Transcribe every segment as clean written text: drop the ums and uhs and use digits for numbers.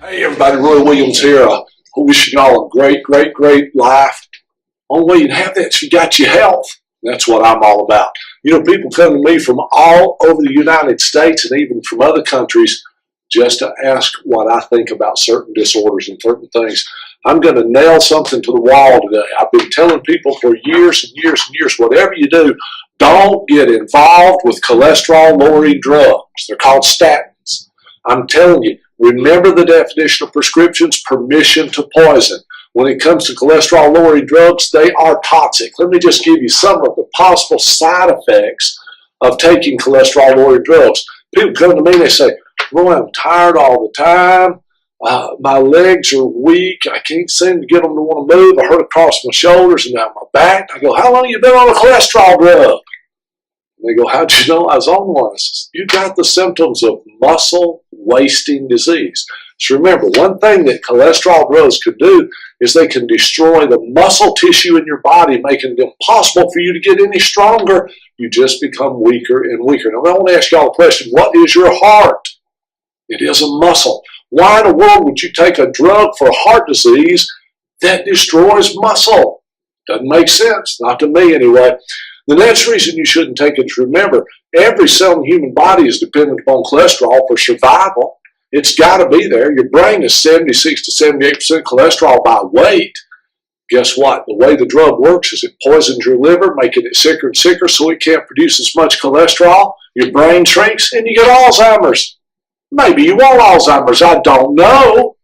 Hey everybody, Roy Williams here. Wishing y'all a great life. Only way you can have that is you got your health. That's what I'm all about. You know, people come to me from all over the United States and even from other countries just to ask what I think about certain disorders and certain things. I'm going to nail something to the wall today. I've been telling people for years and years, whatever you do, don't get involved with cholesterol-lowering drugs. They're called statins. I'm telling you, remember the definition of prescriptions: permission to poison. When it comes to cholesterol-lowering drugs, they are toxic. Let me just give you some of the possible side effects of taking cholesterol-lowering drugs. People come to me and they say, "Boy, I'm tired all the time. My legs are weak. I can't seem to get them to want to move. I hurt across my shoulders and down my back." I go, "How long have you been on a cholesterol drug?" And they go, "How'd you know I was on one?" I says, "You got the symptoms of muscle wasting disease." So remember, one thing that cholesterol drugs can do is they can destroy the muscle tissue in your body, making it impossible for you to get any stronger. You just become weaker and weaker. Now, I want to ask y'all a question. What is your heart? It is a muscle. Why in the world would you take a drug for heart disease that destroys muscle? Doesn't make sense. Not to me, anyway. The next reason you shouldn't take it is, remember, every cell in the human body is dependent upon cholesterol for survival. It's got to be there. Your brain is 76 to 78% cholesterol by weight. Guess what? The way the drug works is it poisons your liver, making it sicker and sicker so it can't produce as much cholesterol. Your brain shrinks and you get Alzheimer's. Maybe you want Alzheimer's. I don't know.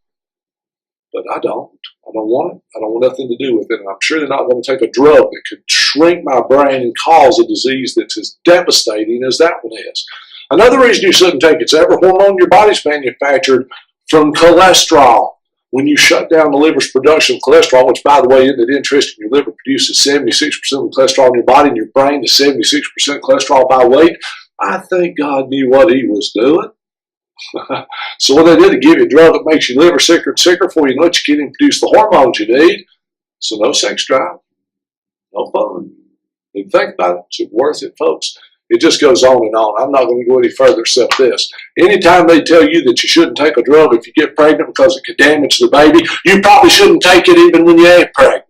But I don't. I don't want it. I don't want nothing to do with it. And I'm sure they're not going to take a drug that could shrink my brain and cause a disease that's as devastating as that one is. Another reason you shouldn't take it's every hormone in your body's manufactured from cholesterol. When you shut down the liver's production of cholesterol, which, by the way, isn't it interesting? Your liver produces 76% of the cholesterol in your body, and your brain is 76% cholesterol by weight. I think God knew what he was doing. So what they did, to give you a drug that makes your liver sicker and sicker before you know it, you can't even produce the hormones you need. So no sex drive, no fun. If you think about it, it's worth it, folks. It just goes on and on. I'm not going to go any further except this. Anytime they tell you that you shouldn't take a drug if you get pregnant because it could damage the baby, you probably shouldn't take it even when you ain't pregnant.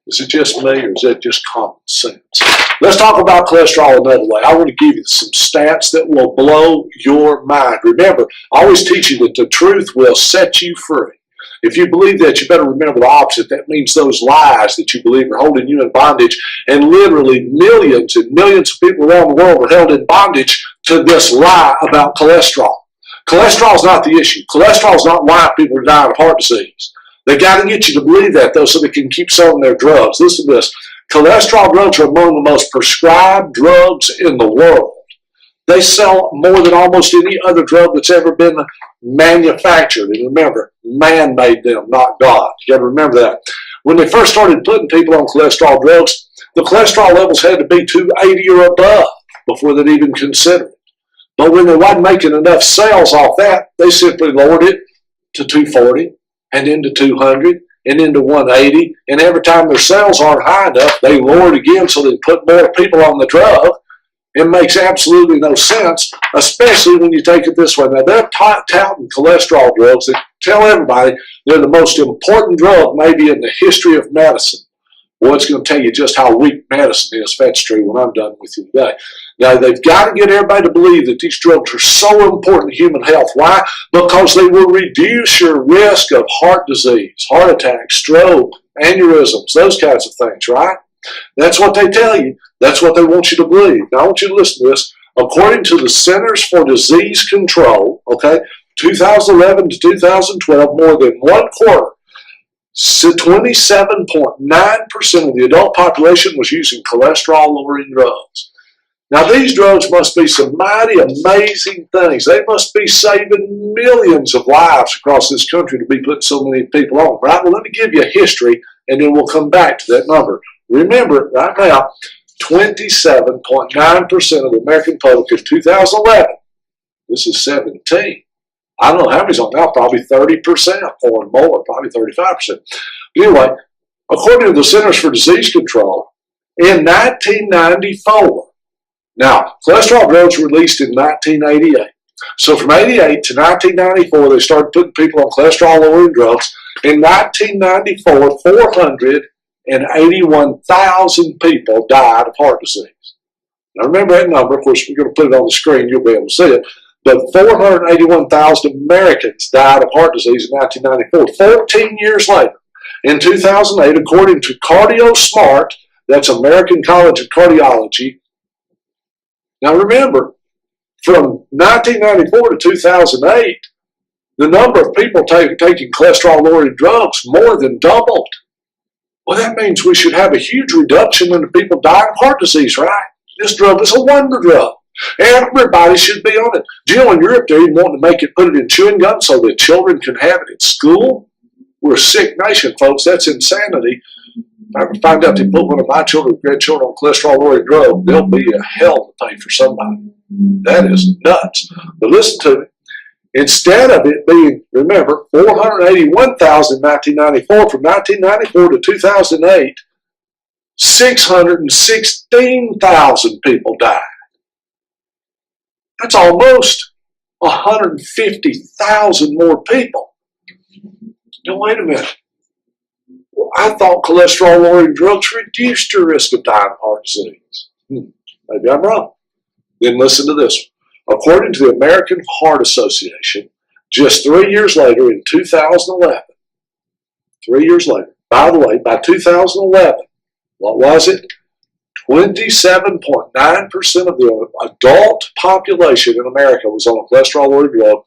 Is it just me, or is that just common sense? Let's talk about cholesterol another way. I want to give you some stats that will blow your mind. Remember, I always teach you that the truth will set you free. If you believe that, you better remember the opposite. That means those lies that you believe are holding you in bondage. And literally millions and millions of people around the world are held in bondage to this lie about cholesterol. Cholesterol is not the issue. Cholesterol is not why people are dying of heart disease. They got to get you to believe that, though, so they can keep selling their drugs. Listen to this. Cholesterol drugs are among the most prescribed drugs in the world. They sell more than almost any other drug that's ever been manufactured. And remember, man made them, not God. You got to remember that. When they first started putting people on cholesterol drugs, the cholesterol levels had to be 280 or above before they'd even consider it. But when they wasn't making enough sales off that, they simply lowered it to 240 and into 200 and into 180. And every time their sales aren't high enough, they lower it again so they put more people on the drug. It makes absolutely no sense, especially when you take it this way. Now, they're touting cholesterol drugs that tell everybody they're the most important drug maybe in the history of medicine. Well, it's going to tell you just how weak medicine is, if that's true, when I'm done with you today. Now, they've got to get everybody to believe that these drugs are so important to human health. Why? Because they will reduce your risk of heart disease, heart attack, stroke, aneurysms, those kinds of things, right? That's what they tell you. That's what they want you to believe. Now, I want you to listen to this. According to the Centers for Disease Control, 2011 to 2012, more than one quarter, 27.9% of the adult population was using cholesterol-lowering drugs. Now, these drugs must be some mighty amazing things. They must be saving millions of lives across this country to be putting so many people on. Right? Well, let me give you a history, and then we'll come back to that number. Remember, right now, 27.9% of the American public in 2011. This is 17. I don't know how many's on now, probably 30% or more, probably 35%. Anyway, according to the Centers for Disease Control, in 1994, now, cholesterol drugs were released in 1988. So from 88 to 1994, they started putting people on cholesterol-lowering drugs. In 1994, 481,000 people died of heart disease. Now remember that number. Of course, we're going to put it on the screen. You'll be able to see it. But 481,000 Americans died of heart disease in 1994. 14 years later, in 2008, according to CardioSmart, that's American College of Cardiology. Now remember, from 1994 to 2008, the number of people taking cholesterol-lowering drugs more than doubled. Well, that means we should have a huge reduction in the people dying of heart disease, right? This drug is a wonder drug. Everybody should be on it. Do you know in Europe they're even wanting to put it in chewing gum so that children can have it at school? We're a sick nation, folks. That's insanity. If I ever find out they put one of my children, grandchildren on cholesterol-lowering drug, there'll be a hell to pay for somebody. That is nuts. But listen to me. Instead of it being, remember, 481,000 in 1994, from 1994 to 2008, 616,000 people died. That's almost 150,000 more people. Now, wait a minute. Well, I thought cholesterol-lowering drugs reduced your risk of dying of heart disease. Maybe I'm wrong. Then listen to this. According to the American Heart Association, just 3 years later, in 2011, 3 years later, by the way, by 2011, what was it? 27.9% of the adult population in America was on a cholesterol-lowering drug.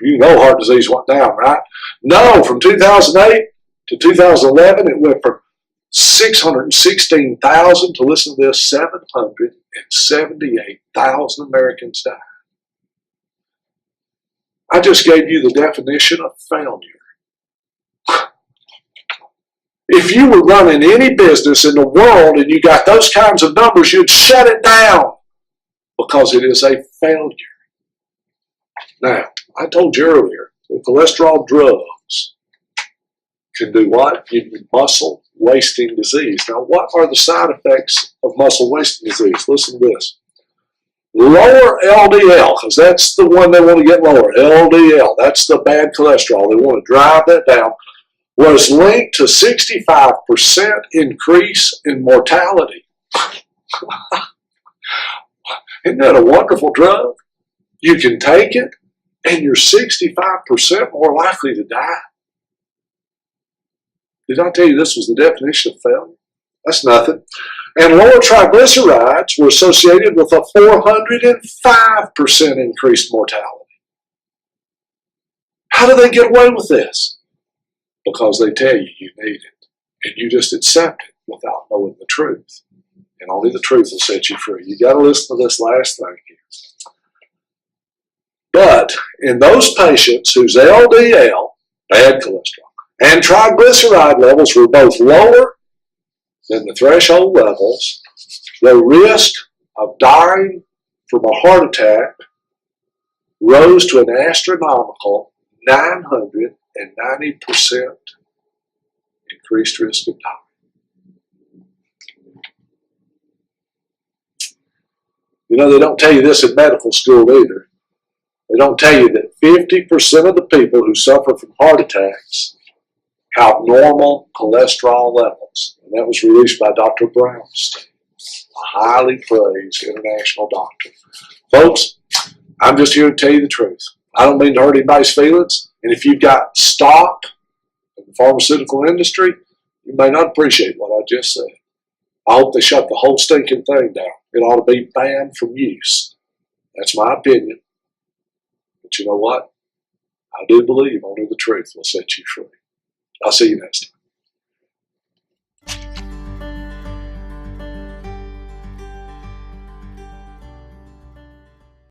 You know heart disease went down, right? No, from 2008 to 2011, it went from 616,000 to, listen to this, 778,000 Americans died. I just gave you the definition of failure. If you were running any business in the world and you got those kinds of numbers, you'd shut it down because it is a failure. Now, I told you earlier that cholesterol drugs can do what? Give you muscle wasting disease. Now, what are the side effects of muscle wasting disease? Listen to this. Lower LDL, because that's the one they want to get lower. LDL, that's the bad cholesterol. They want to drive that down. Was linked to 65% increase in mortality. Isn't that a wonderful drug? You can take it, and you're 65% more likely to die. Did I tell you this was the definition of failure? That's nothing. And lower triglycerides were associated with a 405% increased mortality. How do they get away with this? Because they tell you you need it, and you just accept it without knowing the truth. And only the truth will set you free. You got to listen to this last thing here. But in those patients whose LDL, bad cholesterol, and triglyceride levels were both lower than the threshold levels, the risk of dying from a heart attack rose to an astronomical 990% increased risk of dying. You know, they don't tell you this in medical school either. They don't tell you that 50% of the people who suffer from heart attacks have normal cholesterol levels. And that was released by Dr. Brownstein, a highly praised international doctor. Folks, I'm just here to tell you the truth. I don't mean to hurt anybody's feelings. And if you've got stock in the pharmaceutical industry, you may not appreciate what I just said. I hope they shut the whole stinking thing down. It ought to be banned from use. That's my opinion. But you know what? I do believe only the truth will set you free. I'll see you next time.